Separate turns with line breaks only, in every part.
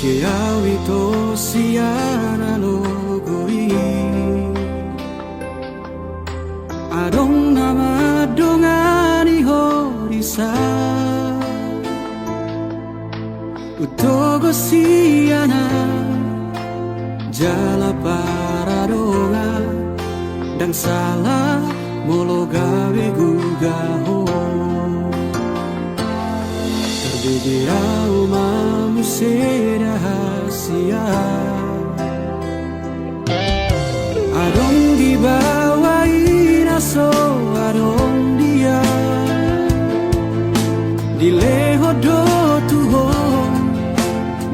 Ke awi to siana logoi Adong nama dongani horisa Utogo siana Jala paradonga Dan salah molo gawe gugaho Terbegirau mamu rahasia Adong dibawain aso adong dia Dileho do tuhon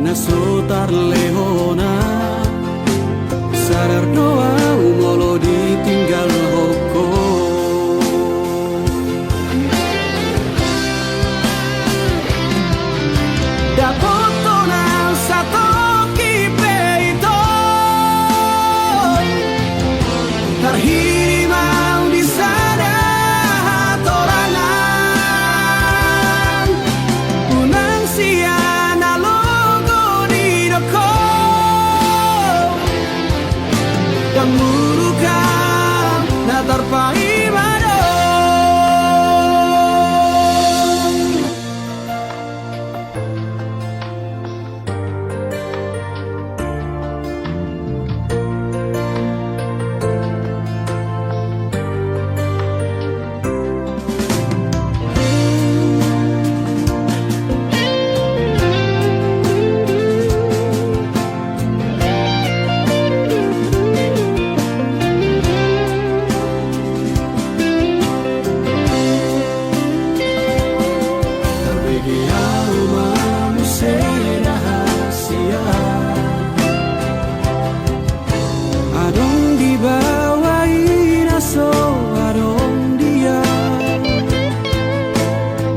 naso tar lehona Sadar doa umolo ditinggal hoko Terhirimau di sana torangan Unang siana logo di doko Dan murukam na terpaimado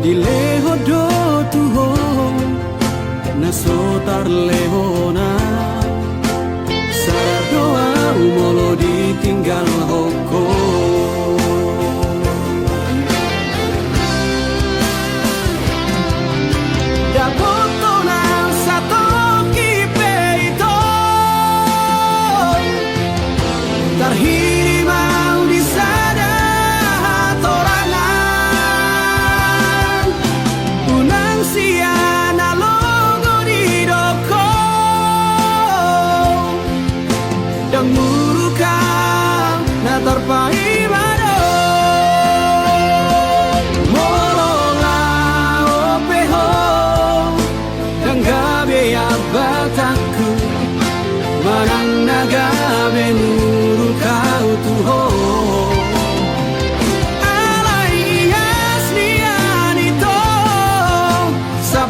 Dileho do tuhon naso tar lehona Sadar doa umolo ditinggal hoko Dapoto nang sato kipe ito Terhirimau di sana siana logo di doko Dan murukam na terpaimado Molola opeho Dan gabe abataku Manang nagabe murukau tuho Alai aslian ito Sa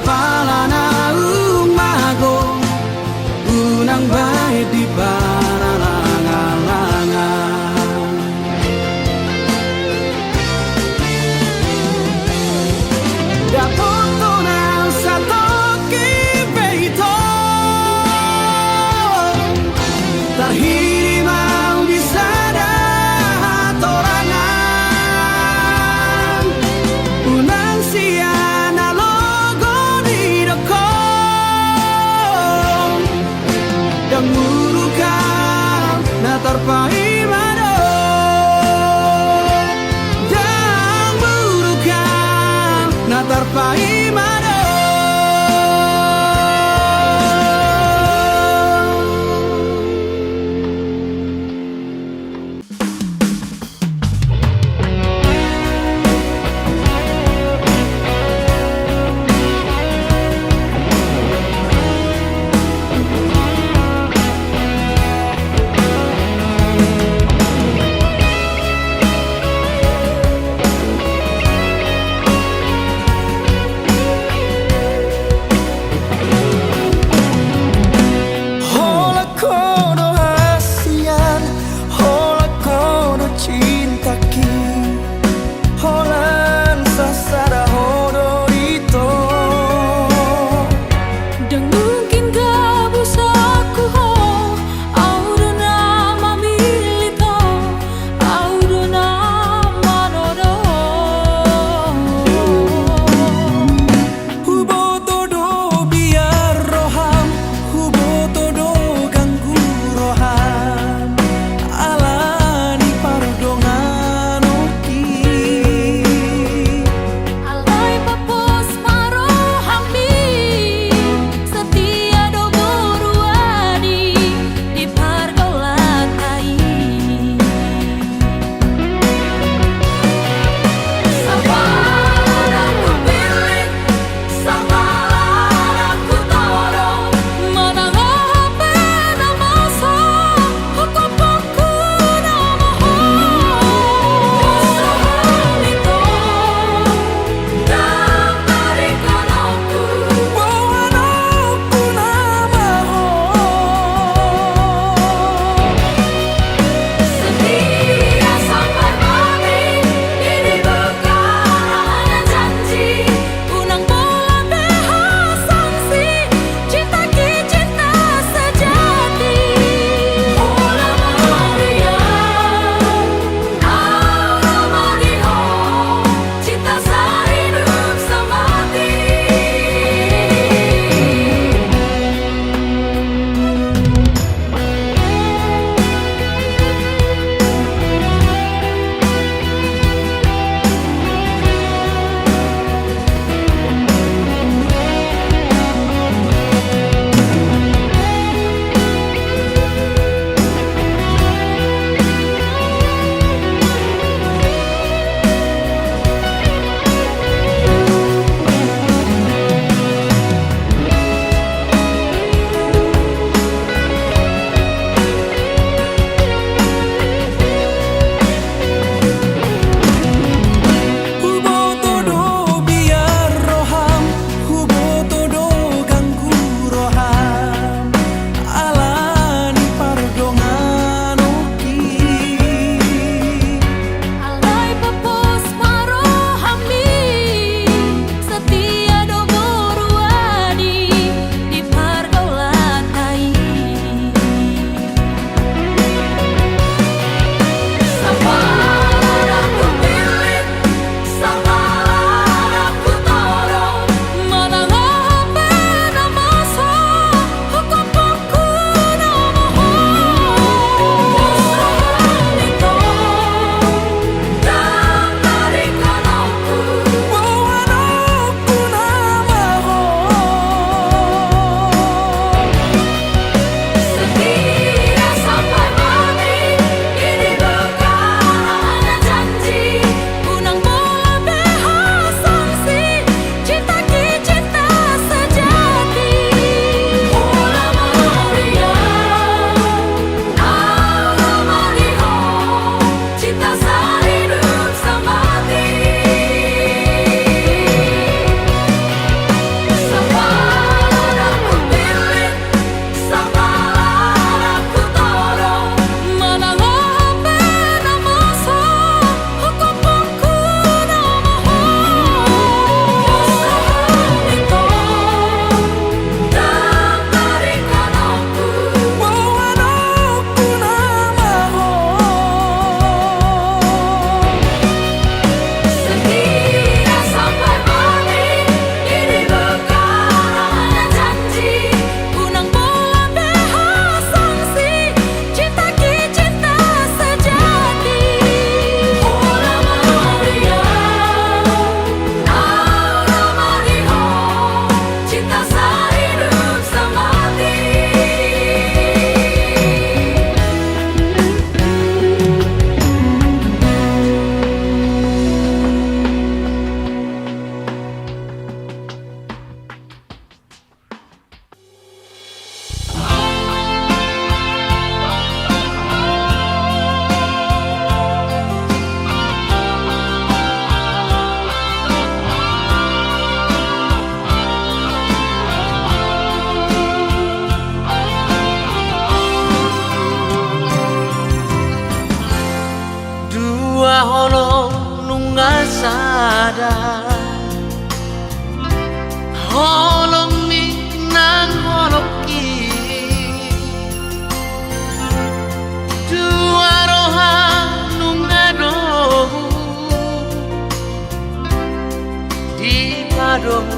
madong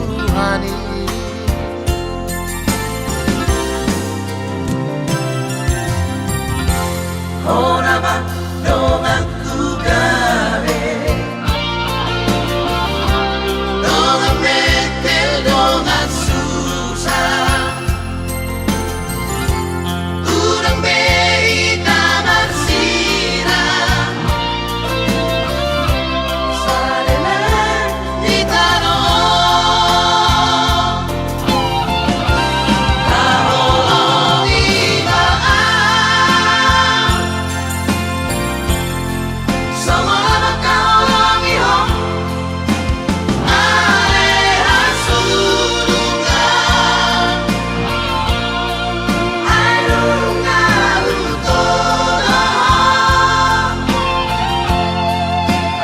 Tuhani Honama dongan ku gawe dongan mekel dongan susah urang bei tamar sira salena di tanah taholo di baan sama kau ngihong aleha surungan airunga utoda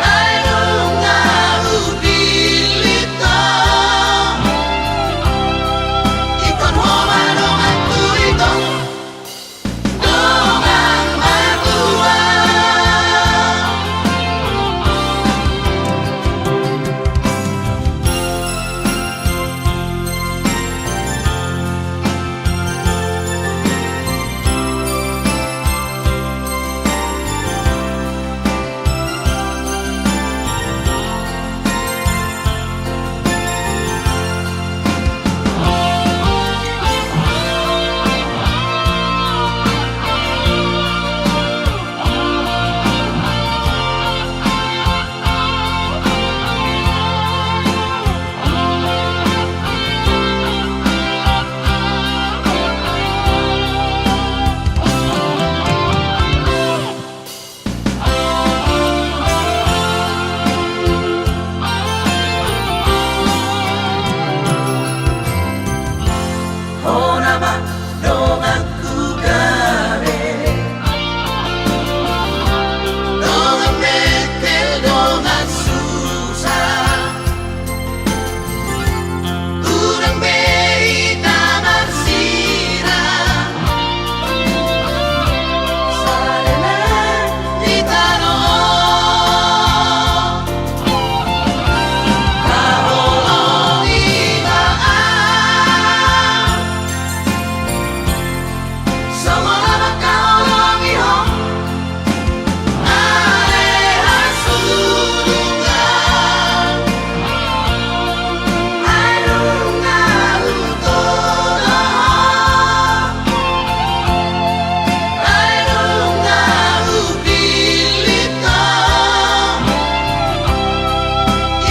airunga ubilita ikon homa dongan kurito dongan matua Honama dongan ku gawe dongan mekel dongan susah urang bei tamar sira salena di tanah taholo di baan sama kau ngihong aleha surungan airunga utoda airunga ubilita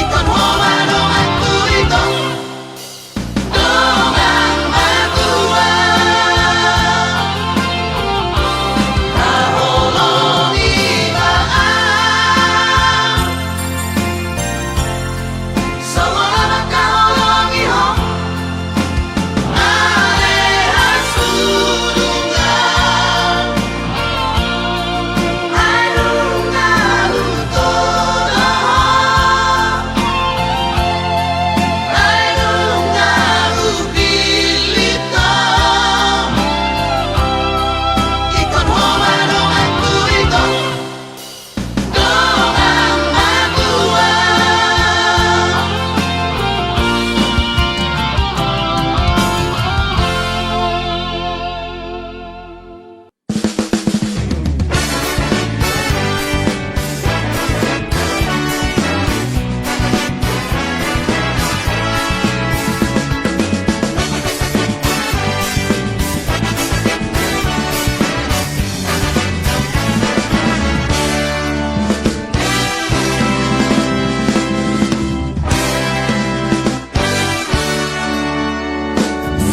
ikon homa dongan kurito dongan matua taholo di baan sama kau ngihong aleha surungan airunga utoda airunga ubilita ikon homa dongan kurito dongan matua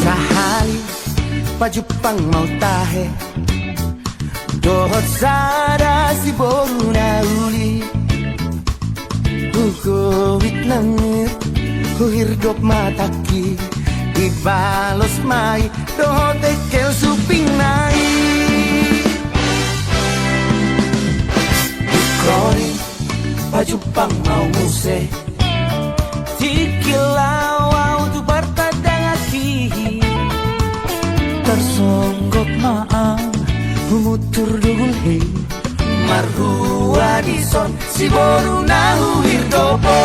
Sahali pajupang mau tahe dohot sada si boru na uli hukowit langit huhirdop mataki ibalos mai dohot ekel suping nai Kori pajupang mau muse Tikilaw tu partadang aki Tersonggok maang Humutur dugulhe Marhua dison Si boru nahu hirdopo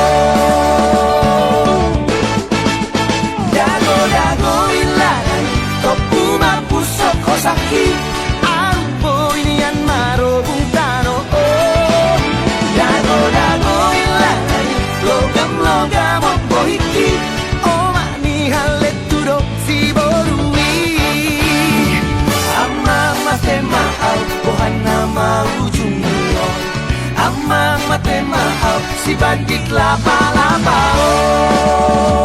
si bandit lapa-lapa oh.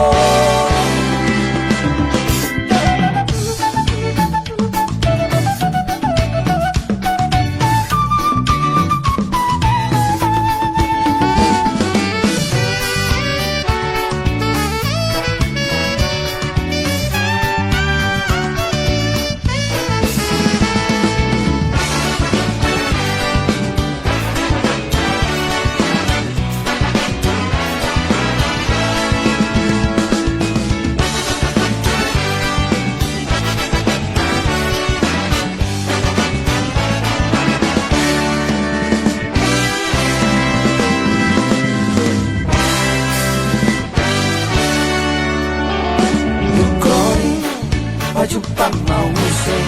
Jepang mau musik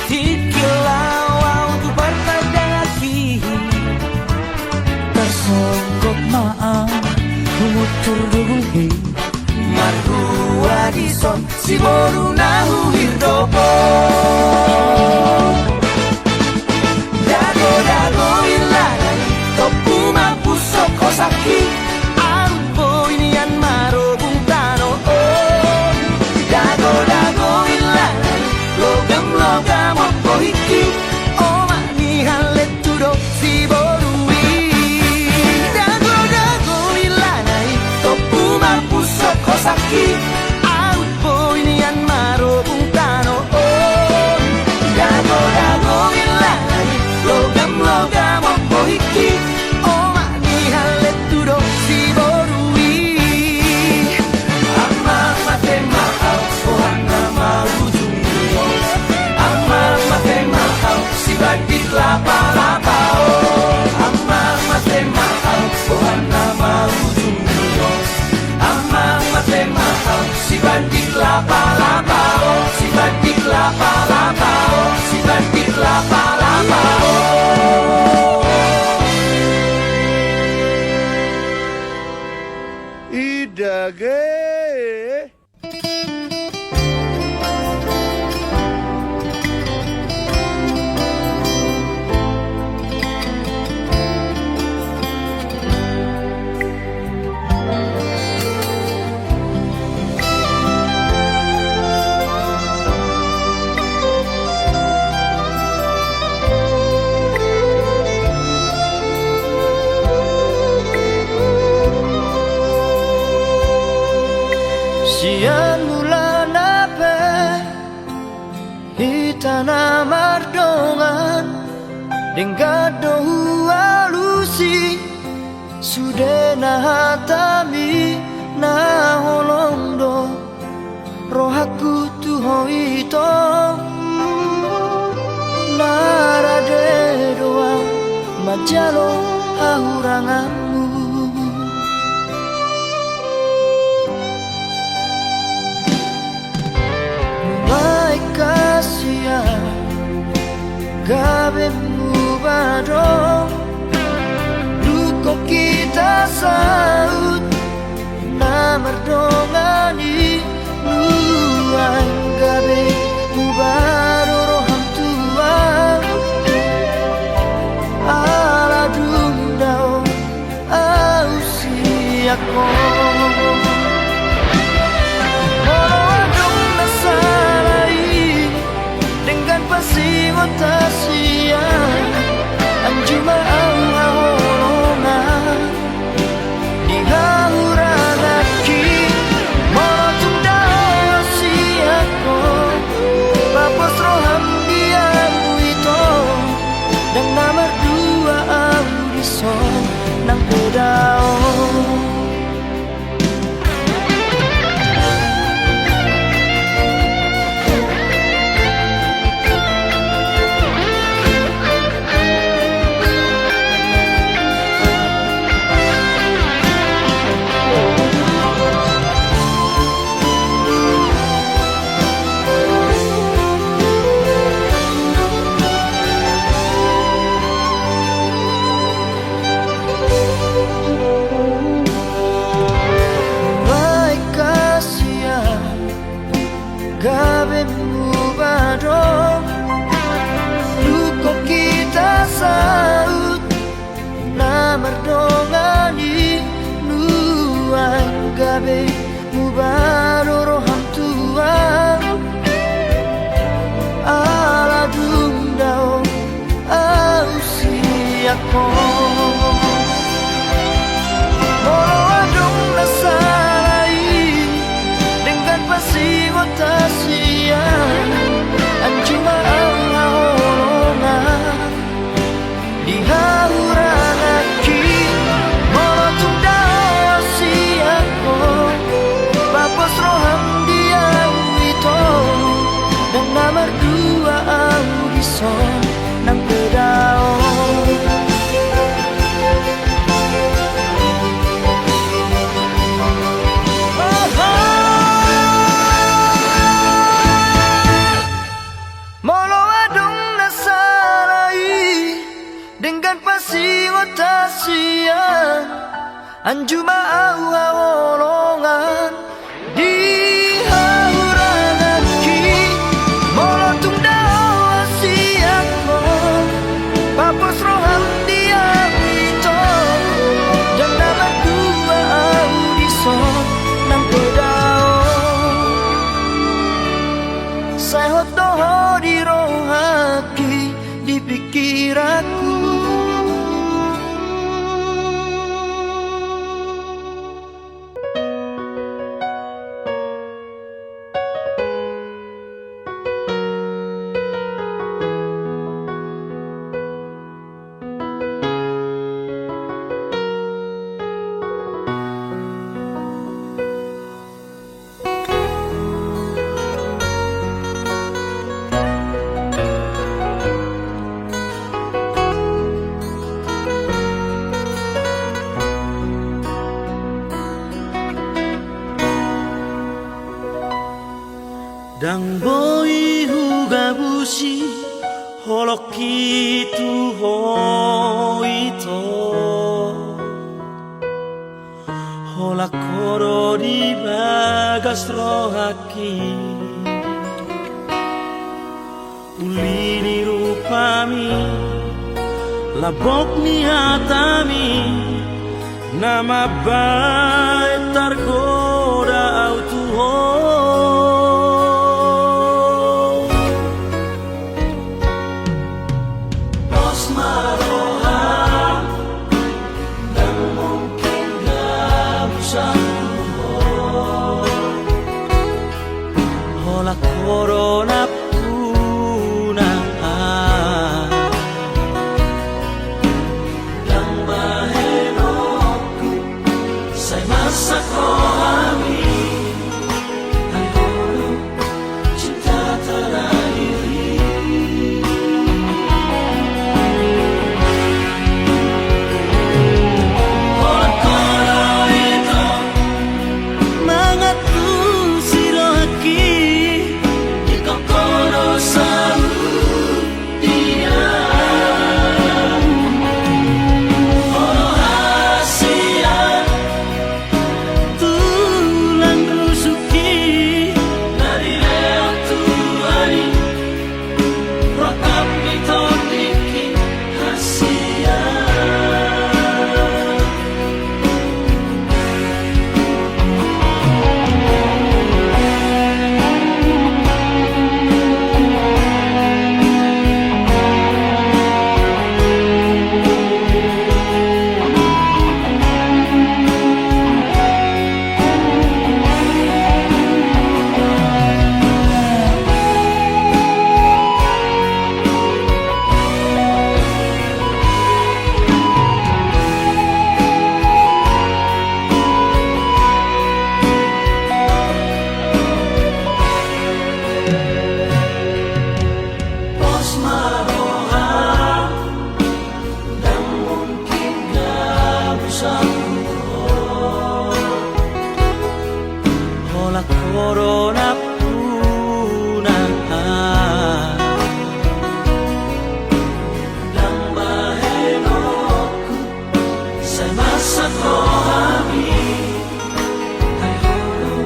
Tikilau tu bertadaki Tersonggok maaf Umutur dugulhi Marhua dison Si boru nahu hirdopo Dago ilanay Topu mapusok kosaki Ampo inian marobung tano Dago ilanay Logam opo hiki Oma ni halet tudo si borui Dago ilanay Topu mapusok kosaki Ampo inian marobung tano Dago ilanay Logam opo hiki Oma ni halet tudo si borui Ama mate mahal Ohana mau jumbo Ama mate mahal Si bandit lapa-lapa oh. Ama mate mahal Ohana mau jumbo Ama mate mahal Si bandit lapa-lapa oh. Si bandit lapa-lapa oh. Si bandit lapa-lapa oh.
Idage
Sian bulan ape Hitana mardongan Denggado alusi Sudena hatami Na holongdo Rohaku tuho ito Narade doang Majalo hahuranganmu Kasihan gabe mubado Luko kita saut Na merdongani Luang gabe mubado roham tua Ala dundao ausi ako Tasia anjuma ahorona di hauranaki motum dao siako papos roham diam itu dan nomor dua audison nang pedao gabe mubaroro hantuan ala dundao ausiako molo adong nasarai dengan pasigotasian anjuma ang haolongan di haurangaki molo tundao siako papos roham diang wito dan nomor dua audison nang pedao molo adong nasarai dengan pasigotasian anjuma au haolongan di haurangaki molo tundao asiako papos roham diang wito dan nomor dua audison nang pedao saya hotoho di rohaki di pikiranku
Dang boy hugabushi holoki tu hoito hola koro di bagas rohaki ulini rupami labok ni hatami nama baik targoda autuho corona puna yang mahenoku say masako ami ay holo cinta terakhiri koro itu mangatu sirohaki corona puna dan mahenoku say masako ami ay holo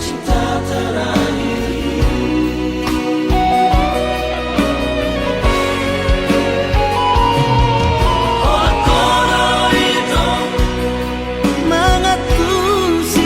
cinta terakhiri oh koro itu mangatu si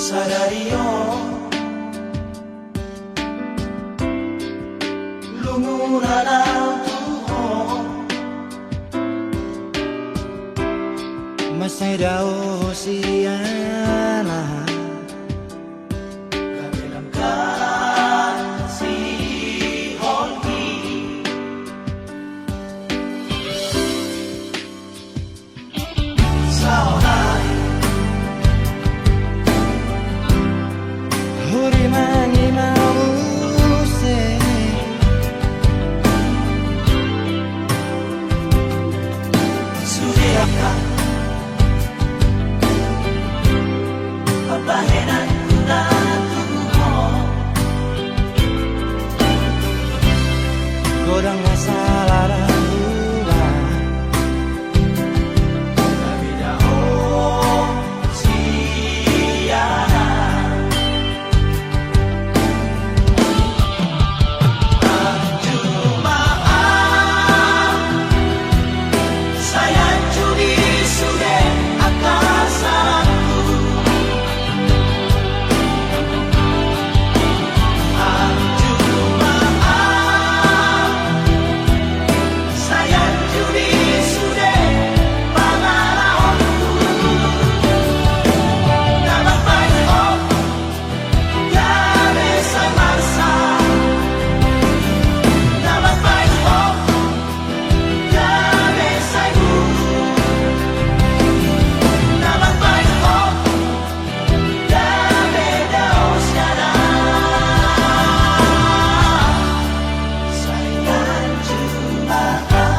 Sadario Lumunan ang tuhod
Masay daw siya na
Kabilang ka si Holgi Sa unay
Huri mani mause
Sudia ka Pabahenan ko na tuhod
Godang nasalaran lupa
Kabidaho siya Ang jumaan Sayang juri sude akasanku Ang jumaan Sayang juri sude pangalahonku Namapay ko Gabi sa marsa Namapay ko Gabi sa ibu Namapay ko Gabi daw siya na Sayang jumaan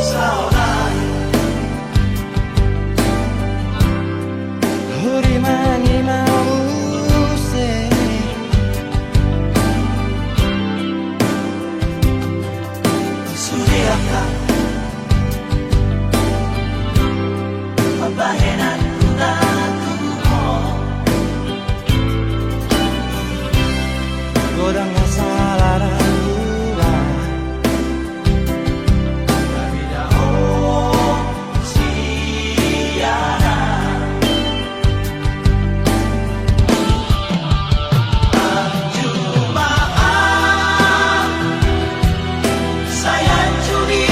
Sa unay
Huri mani mause
Sudia ka Pabahenan ko na tuhod
Godang nasalaran lupa
Kabidaho siya Ang jumaan Sayang juri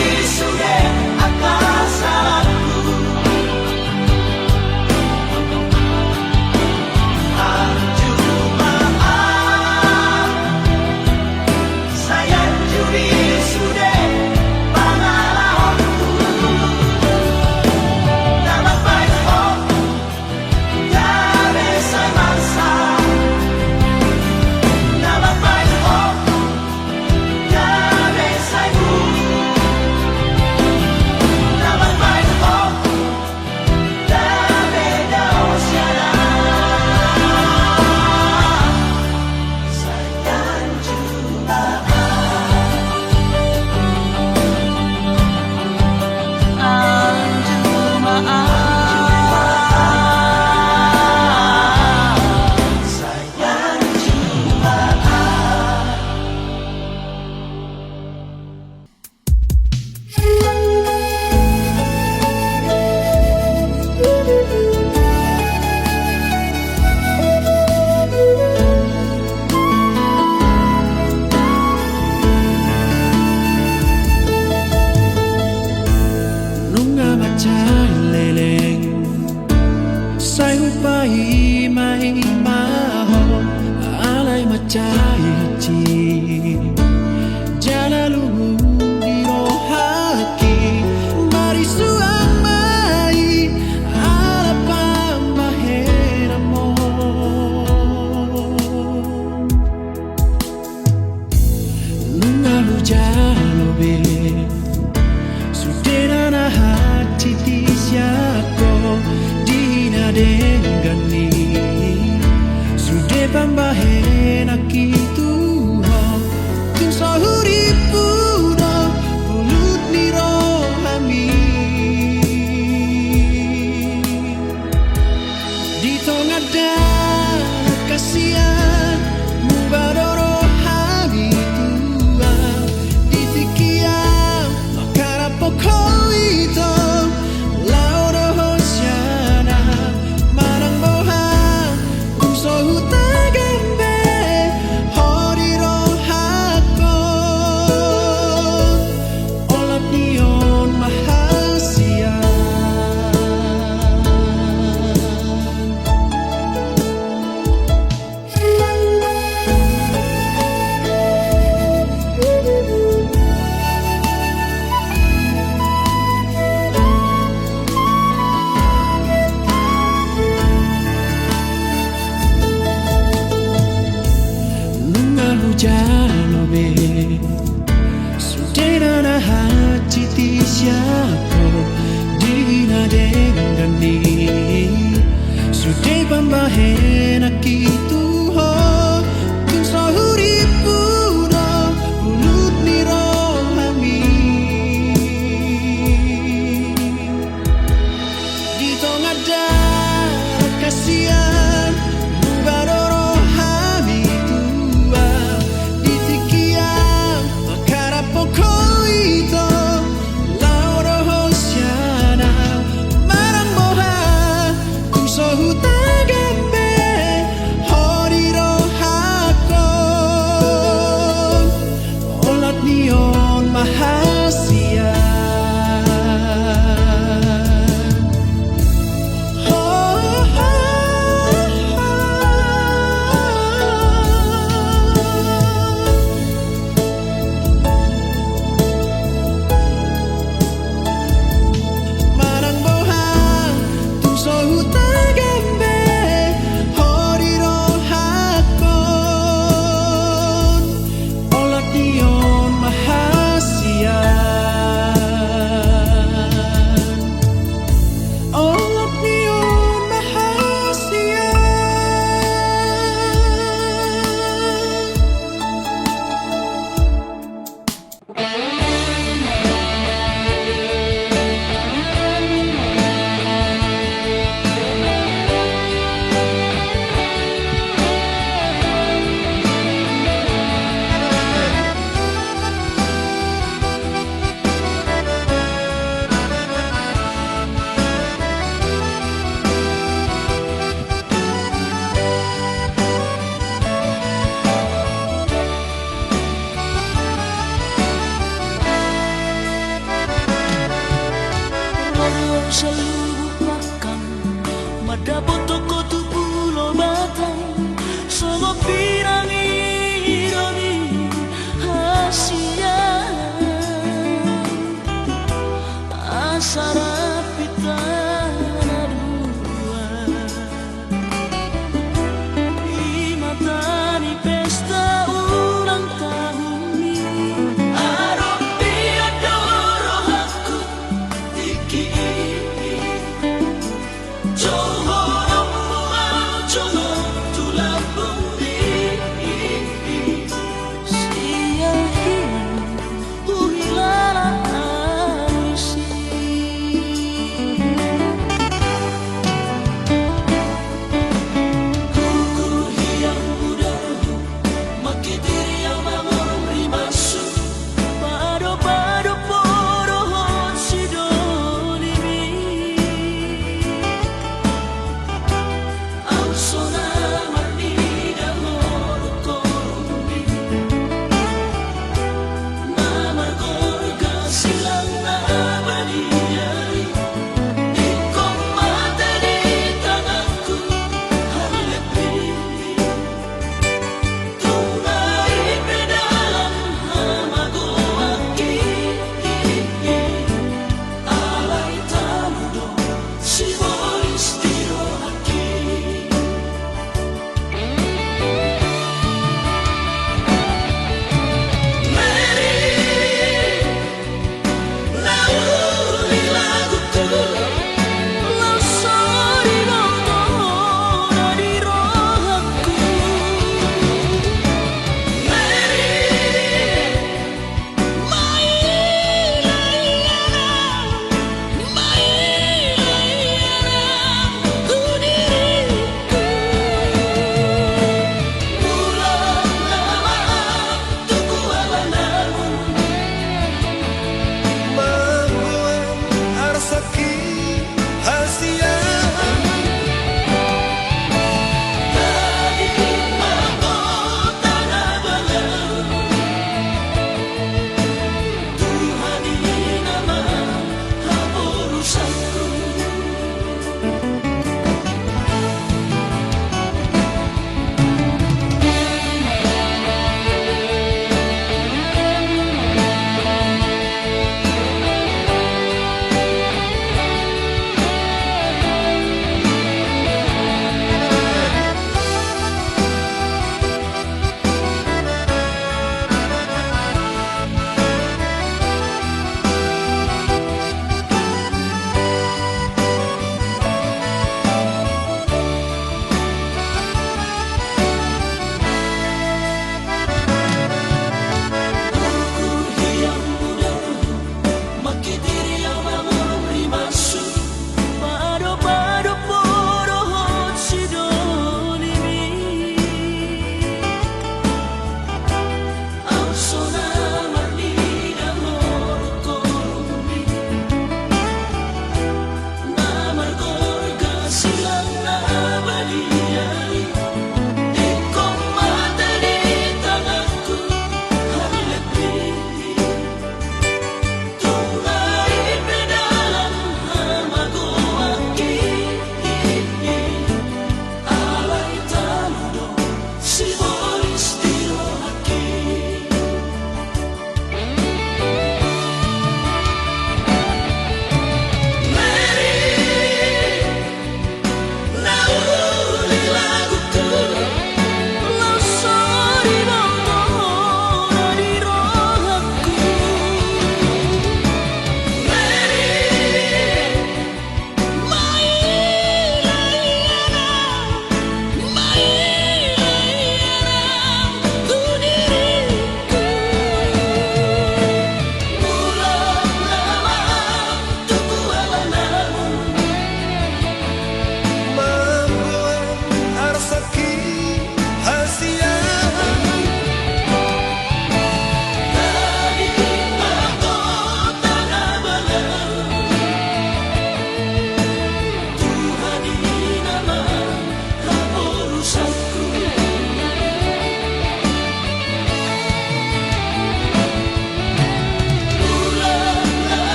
jalobe Sudena na hati ti siako Dina dengan di Sude pambahe na kituho Kung sa huripu no Ulut ni rohami Dito nga da kasihan Mubaro rohami tua Ditikian Makarapo ko ito Lauro hosiana Marang moha Kung sa hutagambe Horiro hakon Olat niyon mahasiya Marang moha Kung sa hutagambe Horiro hakon Olat niyon mahasiya Olat niyon mahasiya
Warung selubuk makan Madabot toko tu pulau batang Sama pirangi ironi Asia Asara pitana dua Imatani pesta ulang tahun ini Aropi adoro aku Tiki Joho mau joho tulang bumi Sia hilang uhilala alusi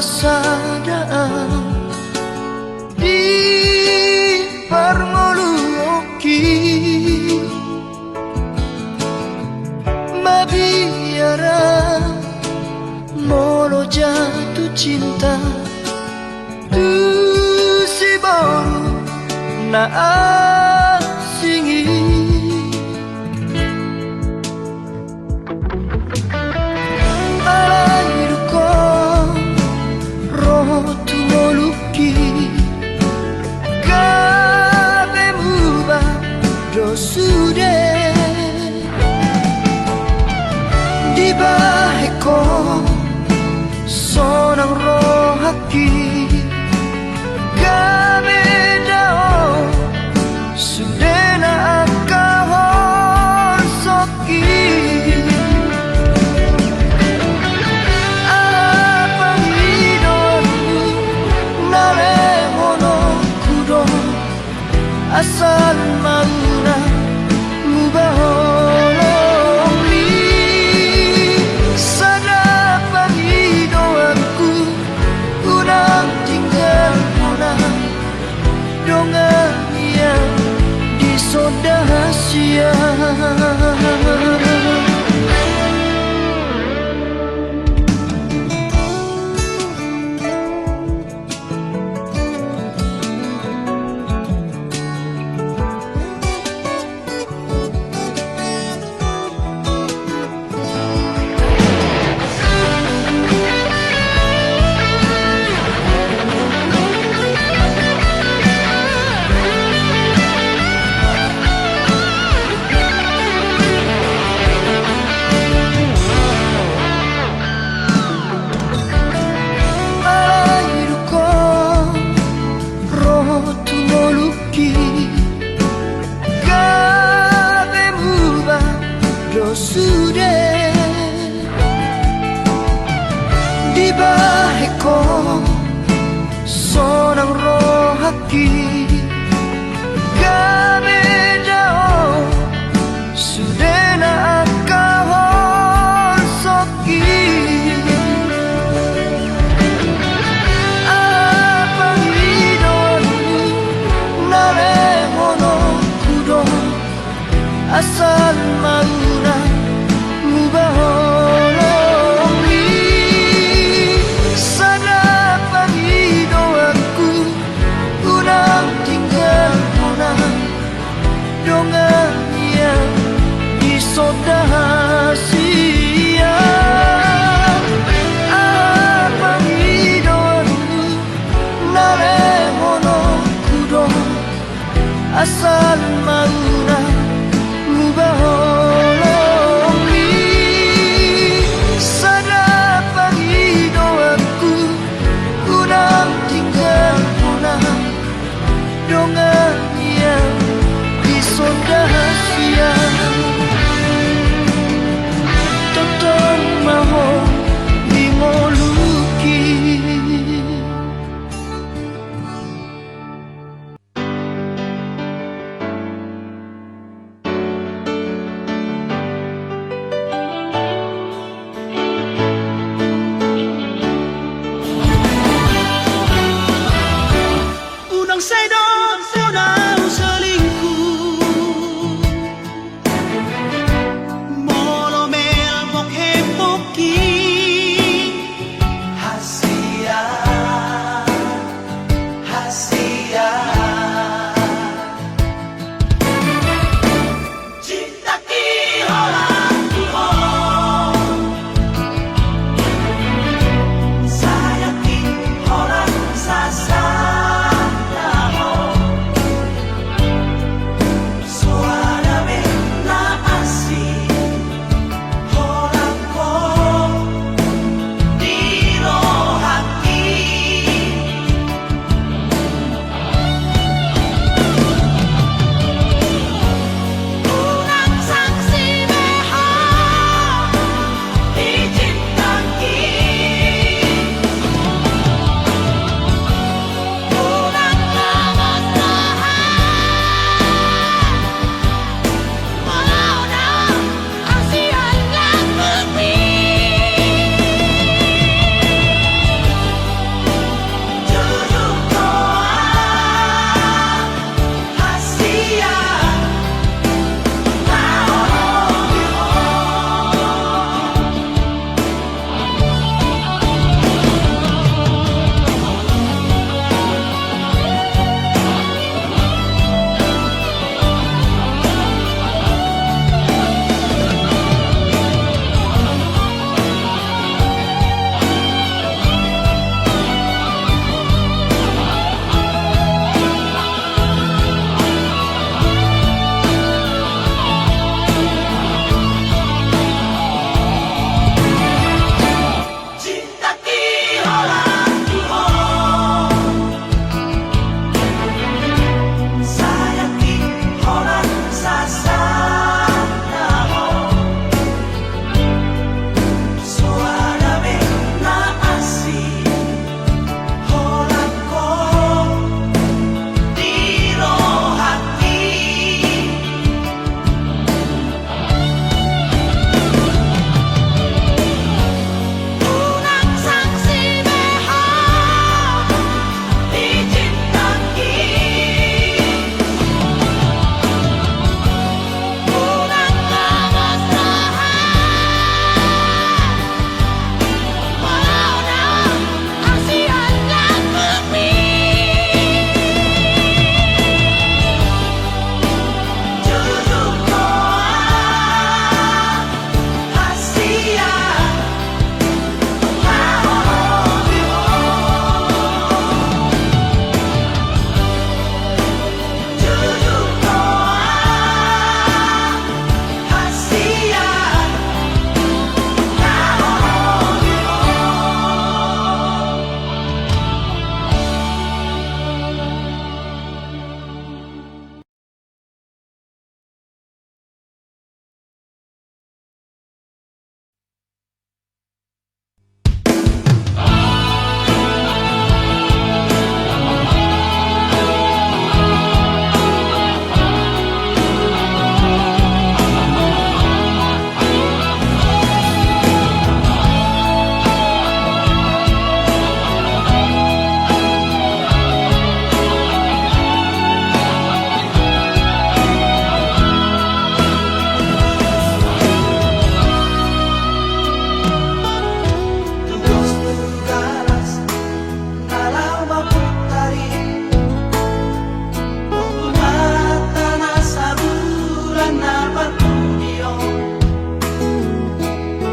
Sasadaan di Parngoluoki Mabiara molo jatuh cinta tu si baru na asingi sudah di baheko sonang rohaki kami dao sudah na akahon soki apa hidupmu nalemono kudo asal mauna mubahong ni sana panghidoanku unang tinggal muna dongan yang di sodahasia sudah di baheko sonang rohaki kami jauh sudah na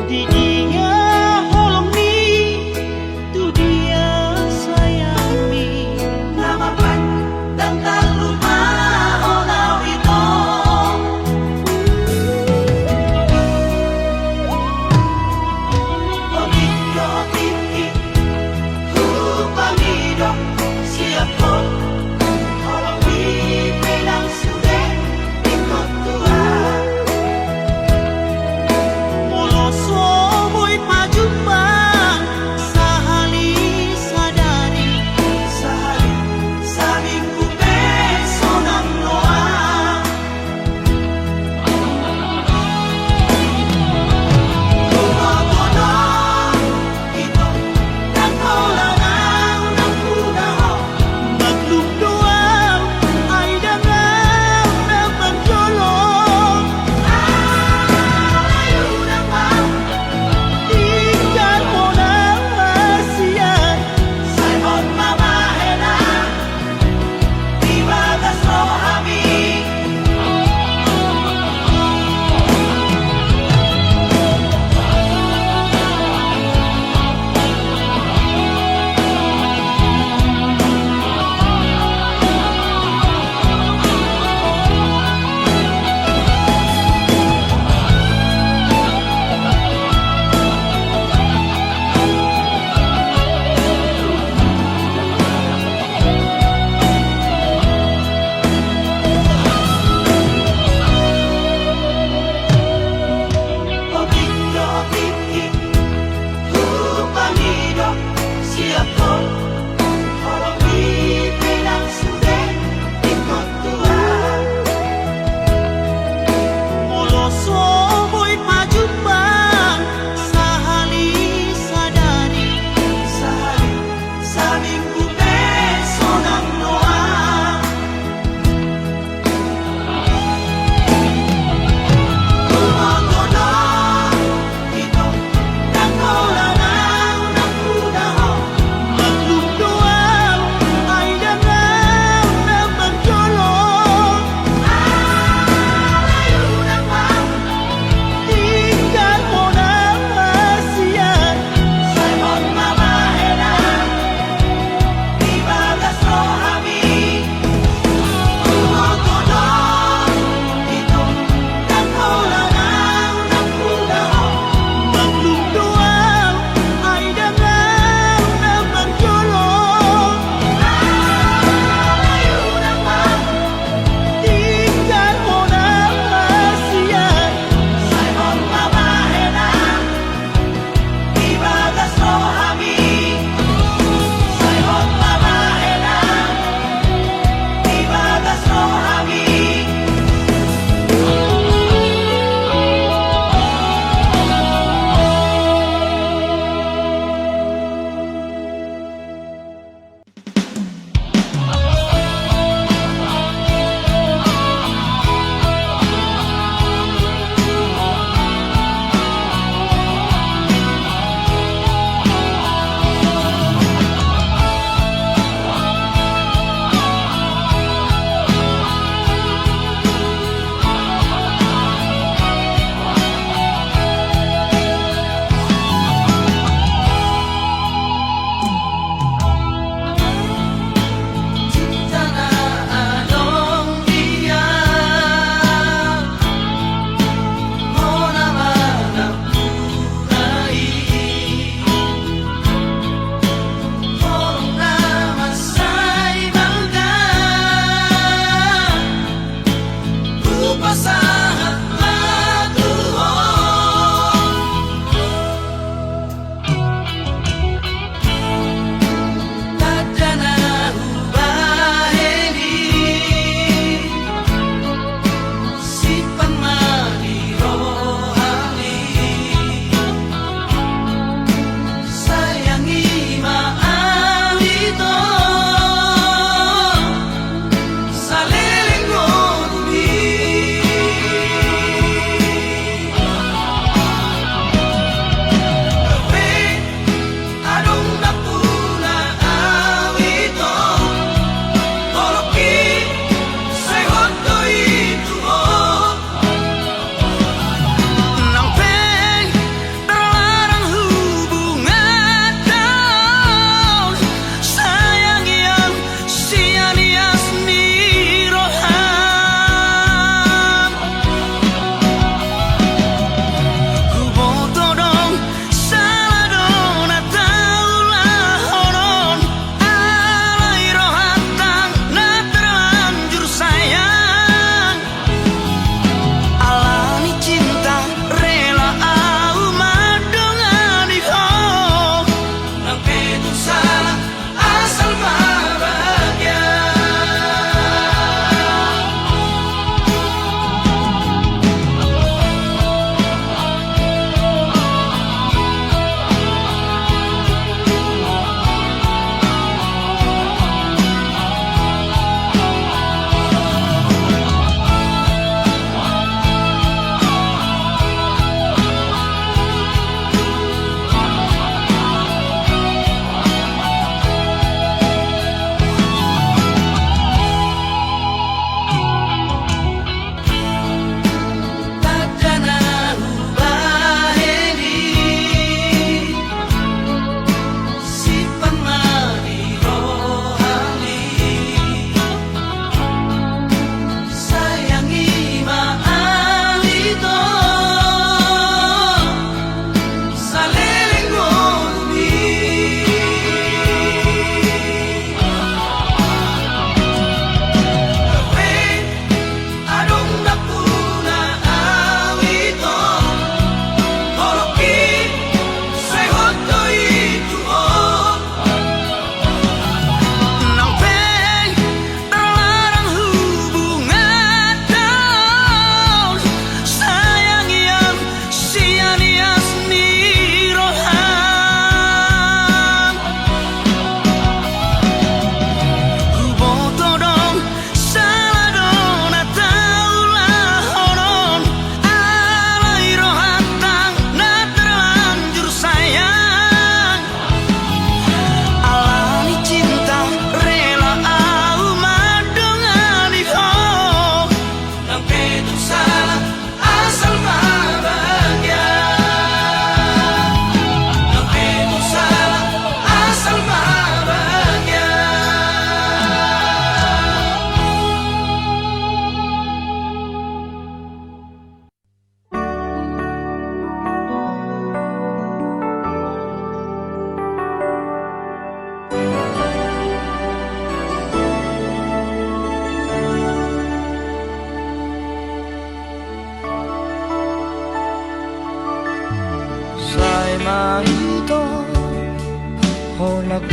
Di dia holongi, tu dia sayangi.
Nama pan dan tak lupa orang itu. Ogido tiki, hupangido siapa? Orang pinang sudah ikut Tuhan.
Moloso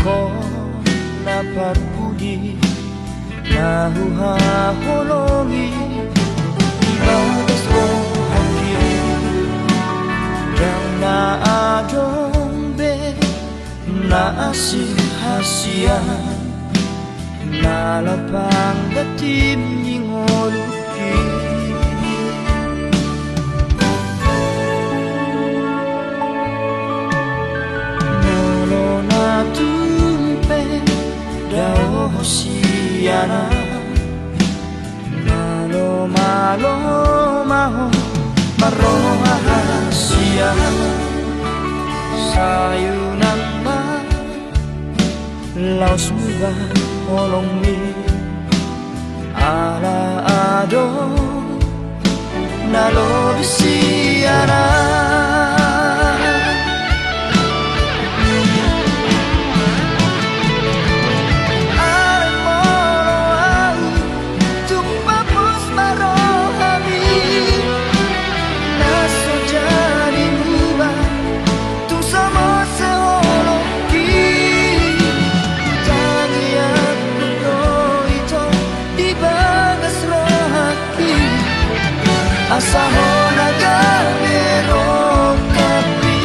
ko napagpuli nahuhahologi ibadas ko hanggang yang naadombe naasihasiyan nalapang datim ningoluki Siana malo malo maho marohasia sayunan ma laos muga olong mi ala ado nalo bisiana Asahona gabero kapi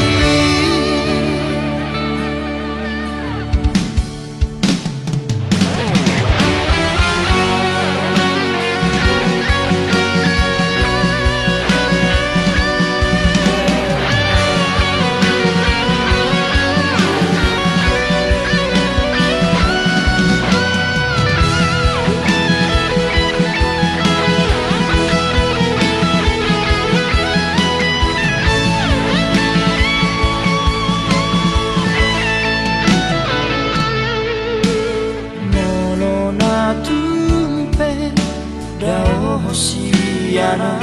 Siana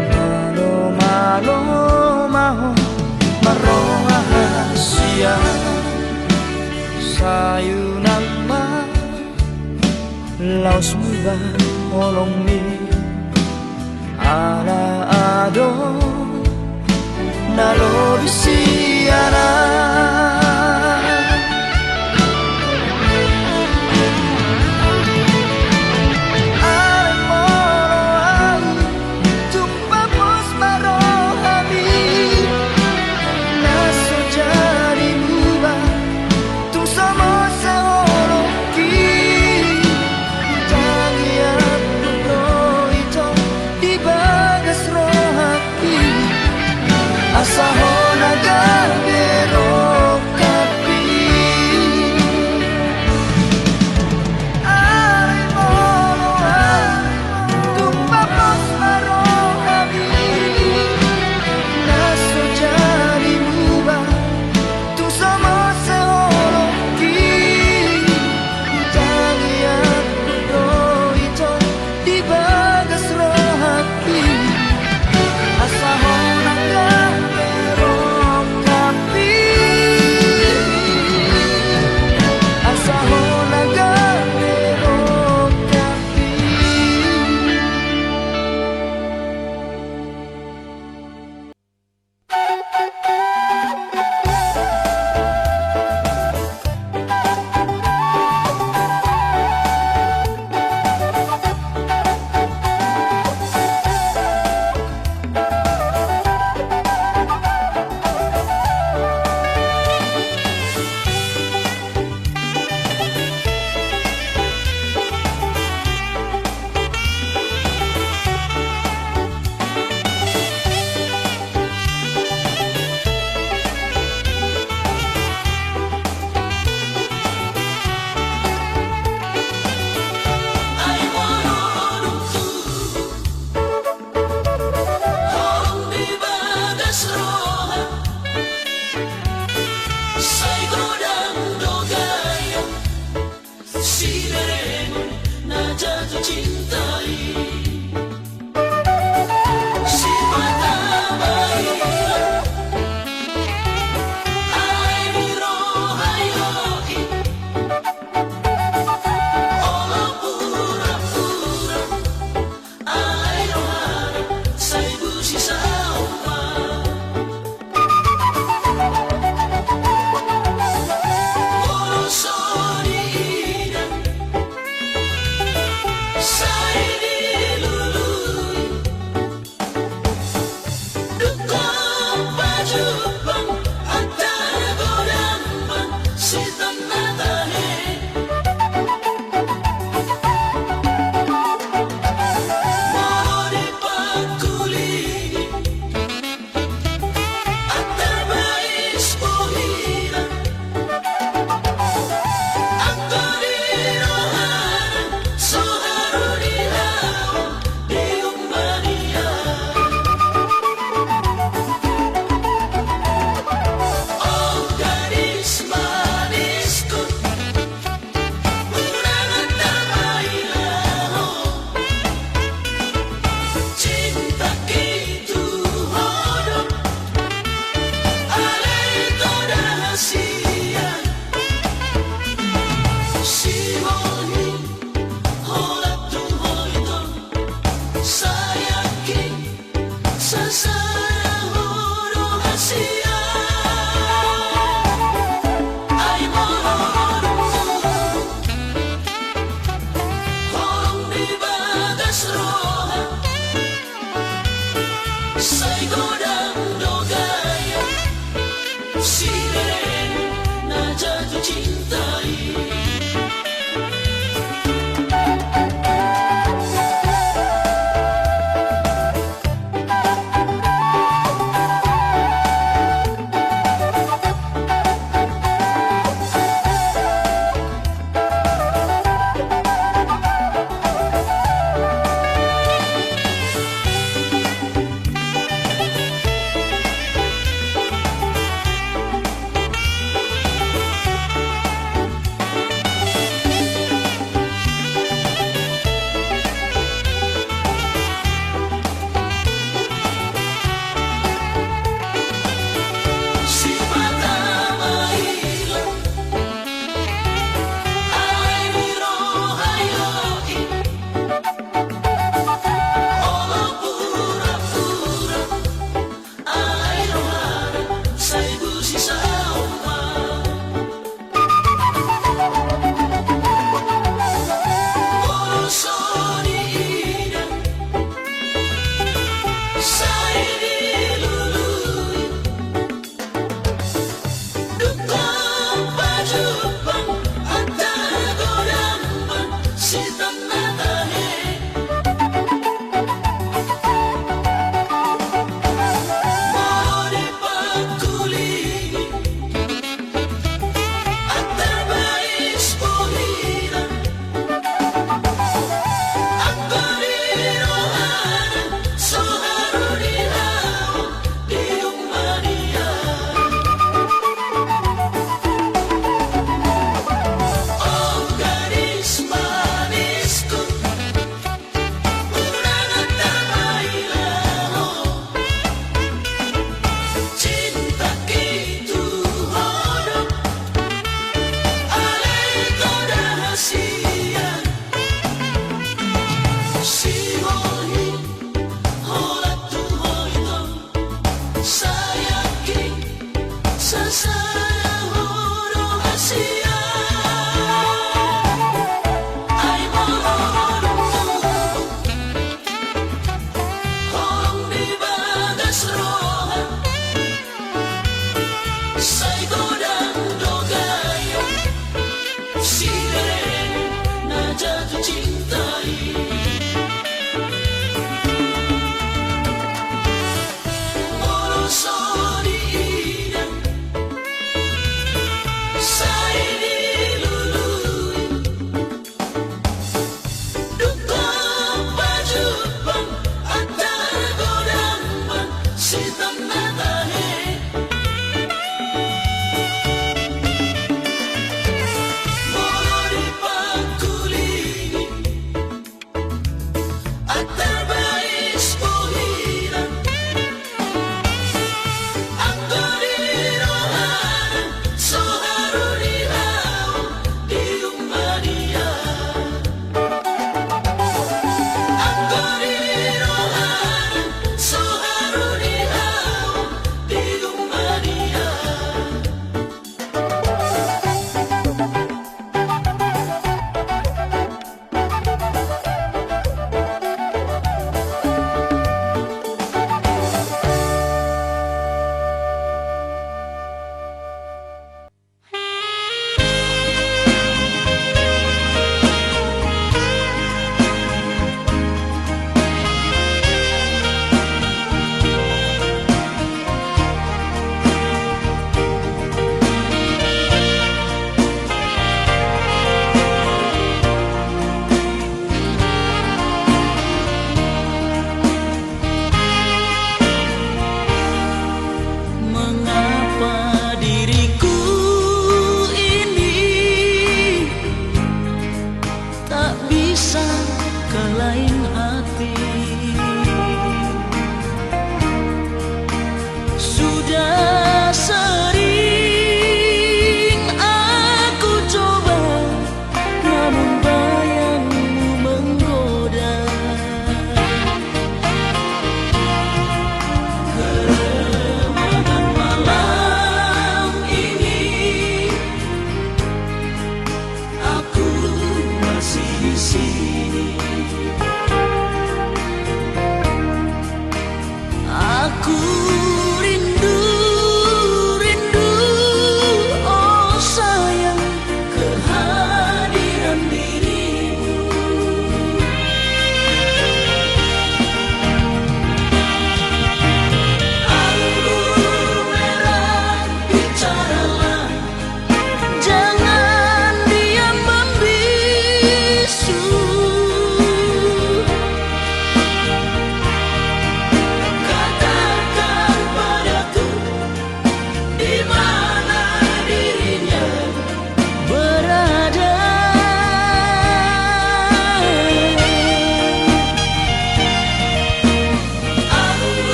malo malo maho marohasia sayunan ma laos muga olong mi ala ado nalo bisiana Di bagas rohaki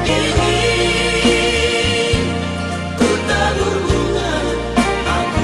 Ingin ku tabur bunga, aku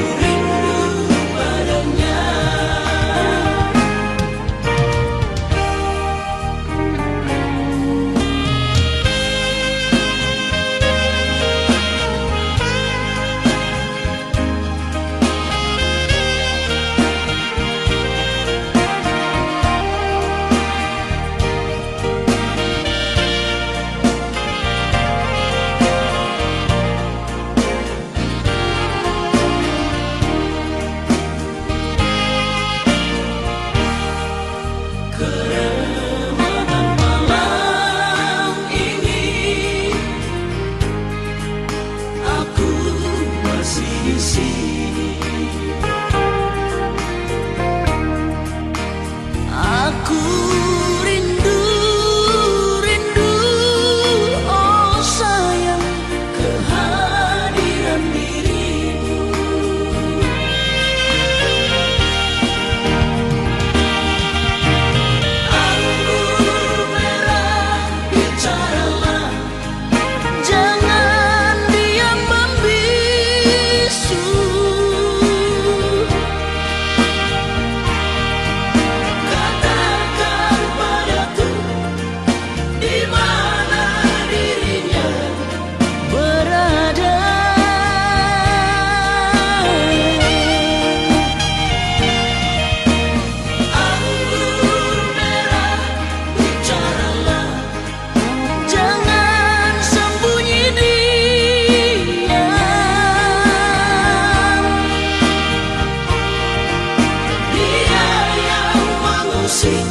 kasih,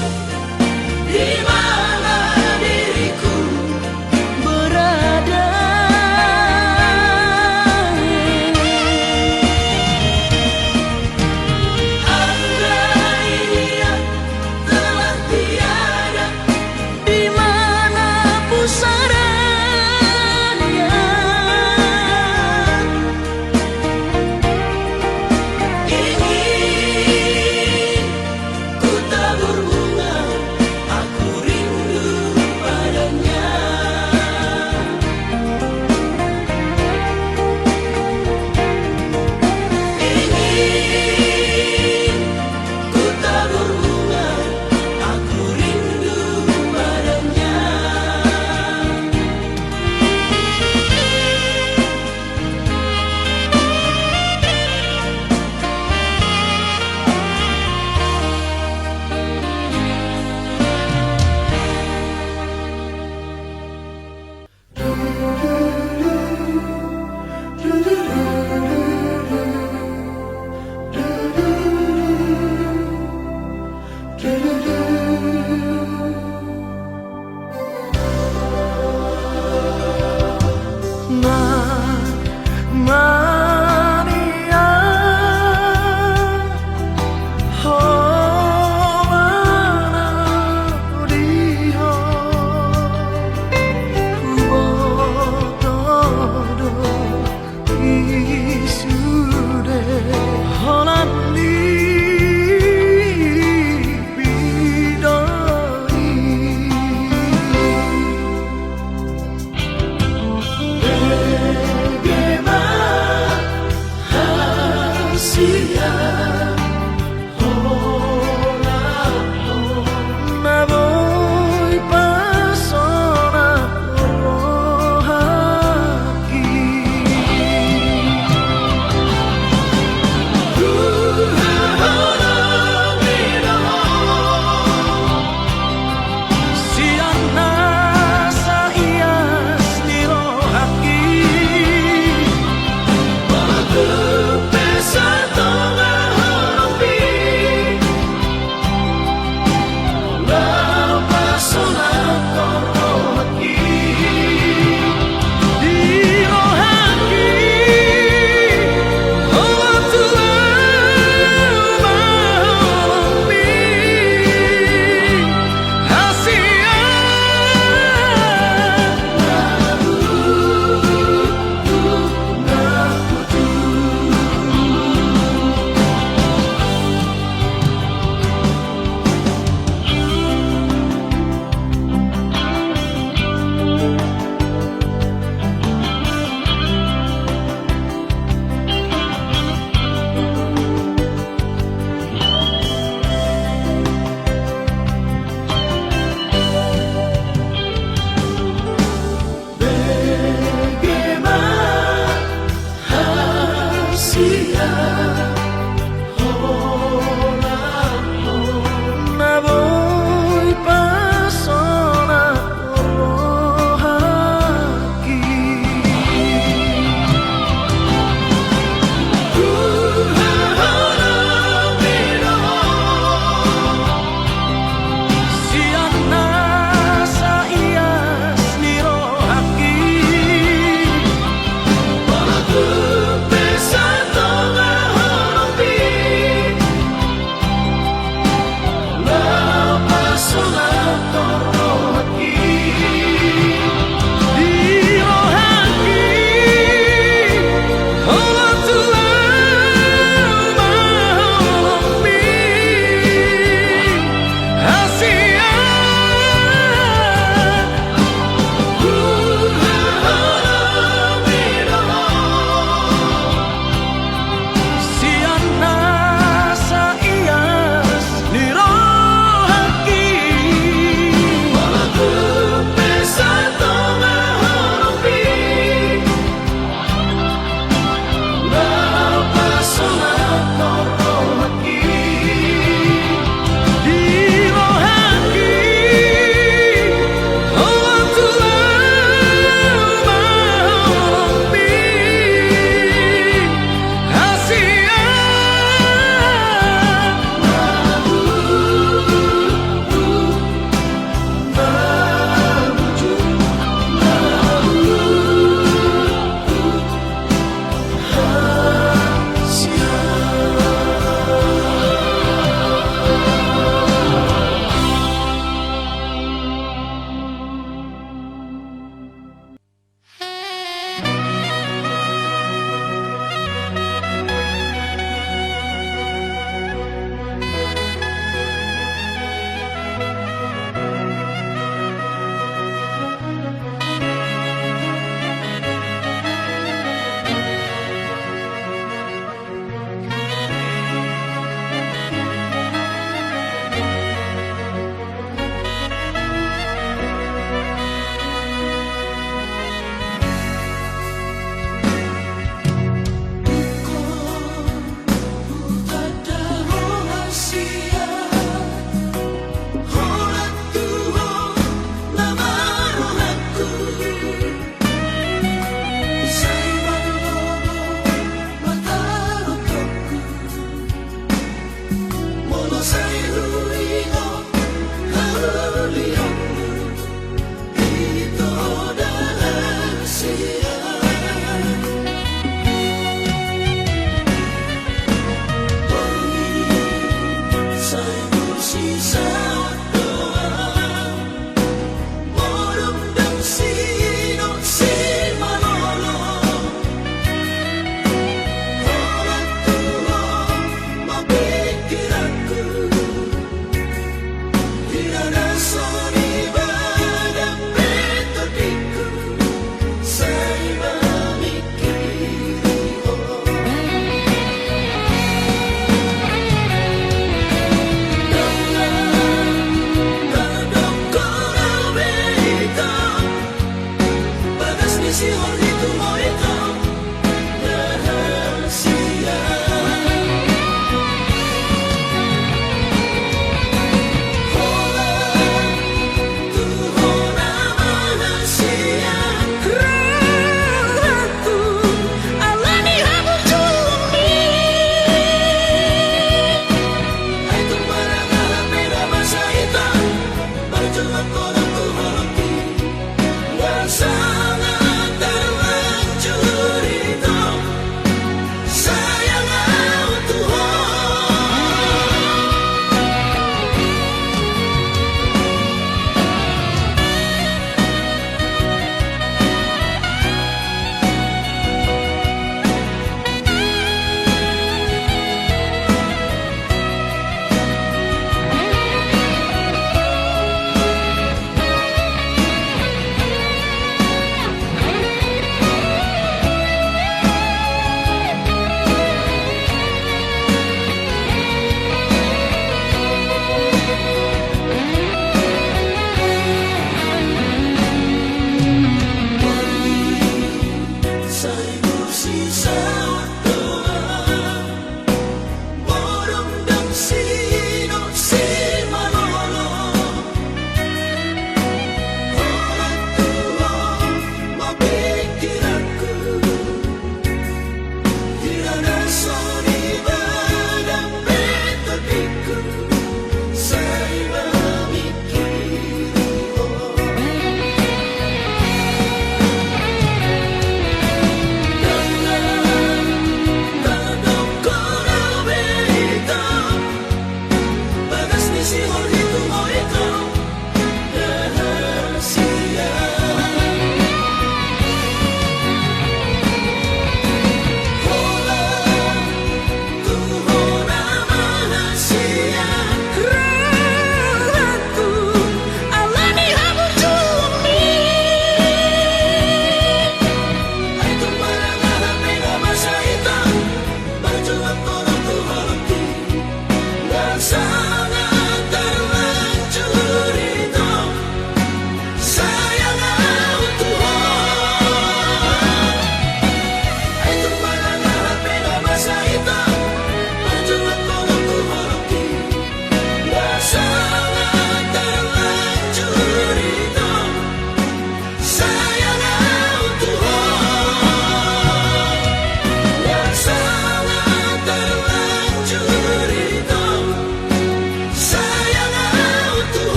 di mana diriku
berada.
andai dia telah tiada,
Di mana pusarannya?
ingin ku tabur bunga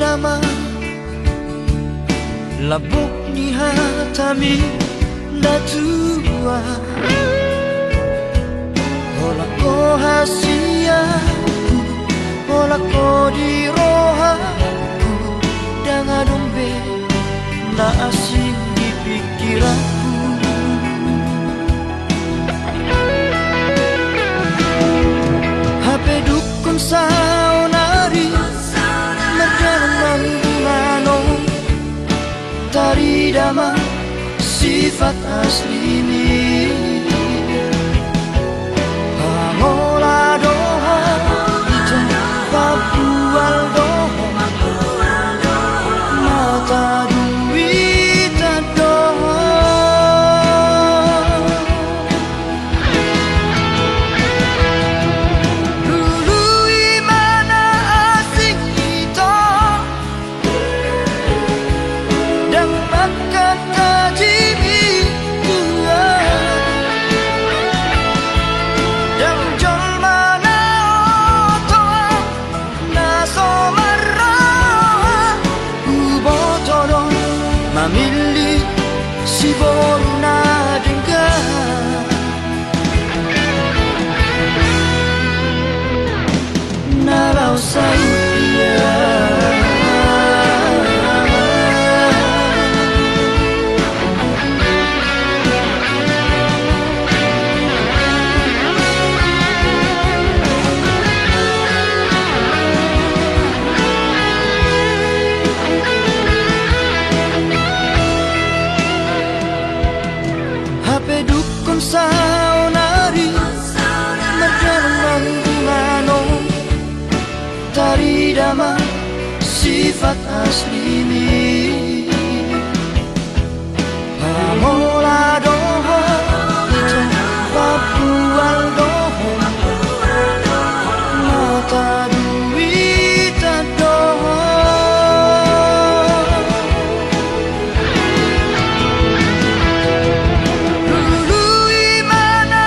nama labok ni hatami na tua Hola ko hasiaku Hola ko di rohaku Dengan dombe na asing di pikiranku HP dukun saunari Merdalang mano Tari dama sifat aslimi Pamola doha Ito papual doha Mata duita doha Dulu imana asing kita Dan makan tajimi tua Dan jol mana otoa Na somara Ubotoro Mamili si boru na dengar Nalau saya HP dukun saunari Merdalang mano Tari dama sifat aslimi Pamola doho Ito papual doho Mata duita doho Dulu imana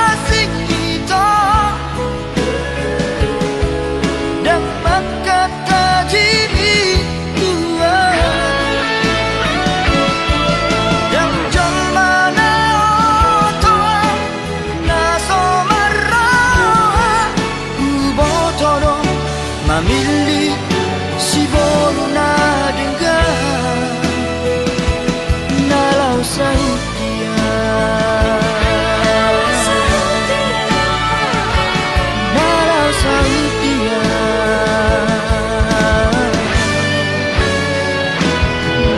asing kita Dan makan tajimi tua Dan jol mana otoa Na somara Ubotoro Mamili si boru na dengar Nalau sautia Nalau sautia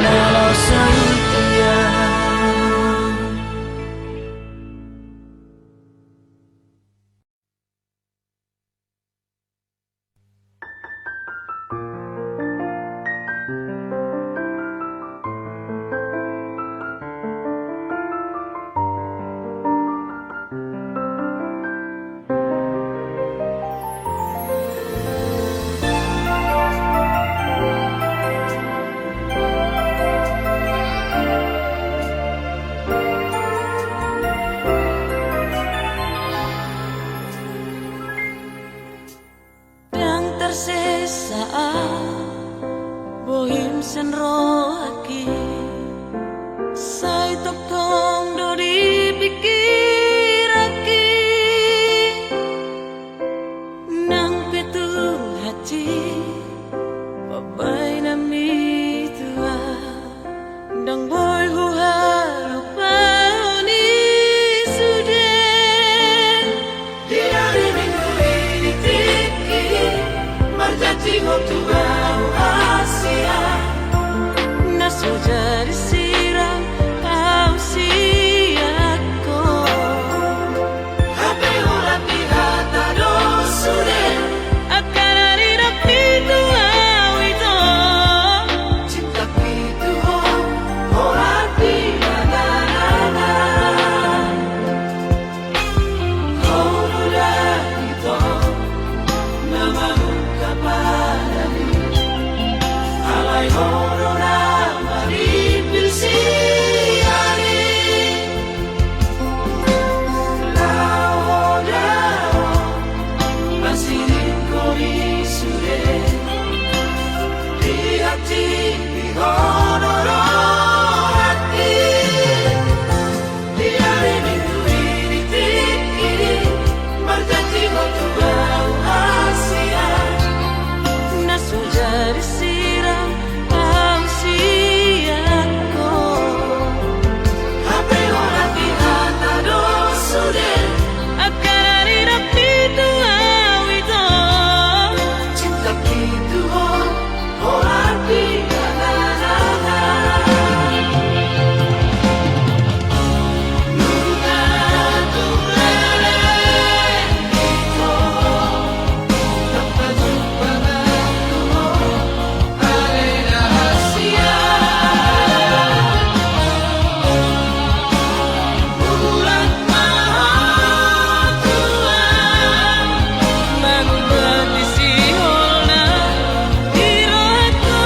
Nalau sautia
Yang tersisa bohim senrohaki Sai tok tong do dipikiraki Nang petu hati Babai nami tua Dang boy huha lupa ni sudah
Dia minggu ini tiki Marjati waktu au Asia
Naso jadi sirang kau siako
HP ulat di hata dosure
Akan ada napi tuau itu
Cinta itu orang di mana Kau udah itu Namamu kapadami Alai horona mari hati, di honoro hati. Dia minggu ini ini berjanji untuk bau Asia.
Nasu jari siram ausiaku.
Hape orang di hata dosude.
Akarari rapitu awito.
Cinta gitu orang di nana. Nunga tulele gitu. Tanpa jumpa aku ada rahasia. Bulan maha tua.
Manubat isiholna hiroku.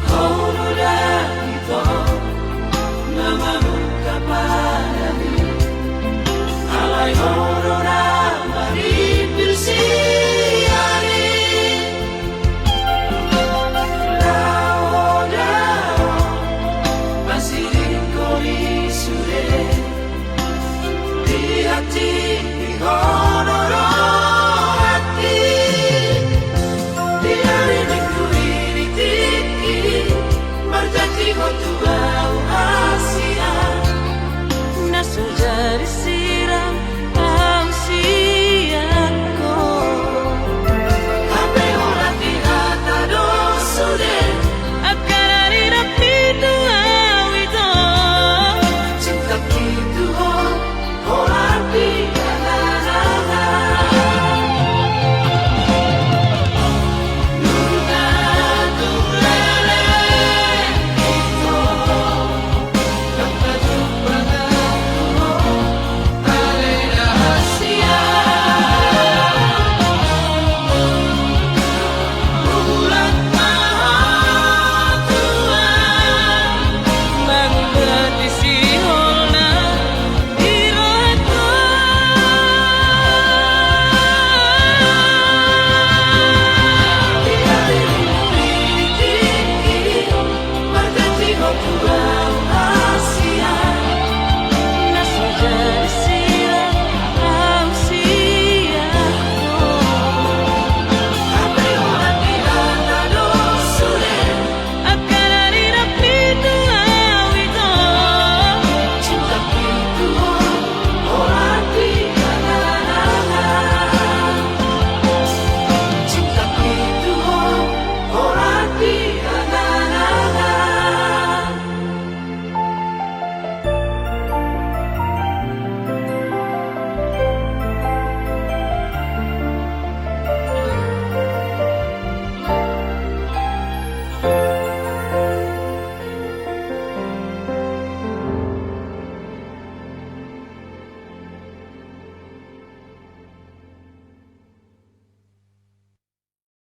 Honora itu namamu kapadami. Alai honora mari bersiari. Lao dao masih kori sure. Di hati di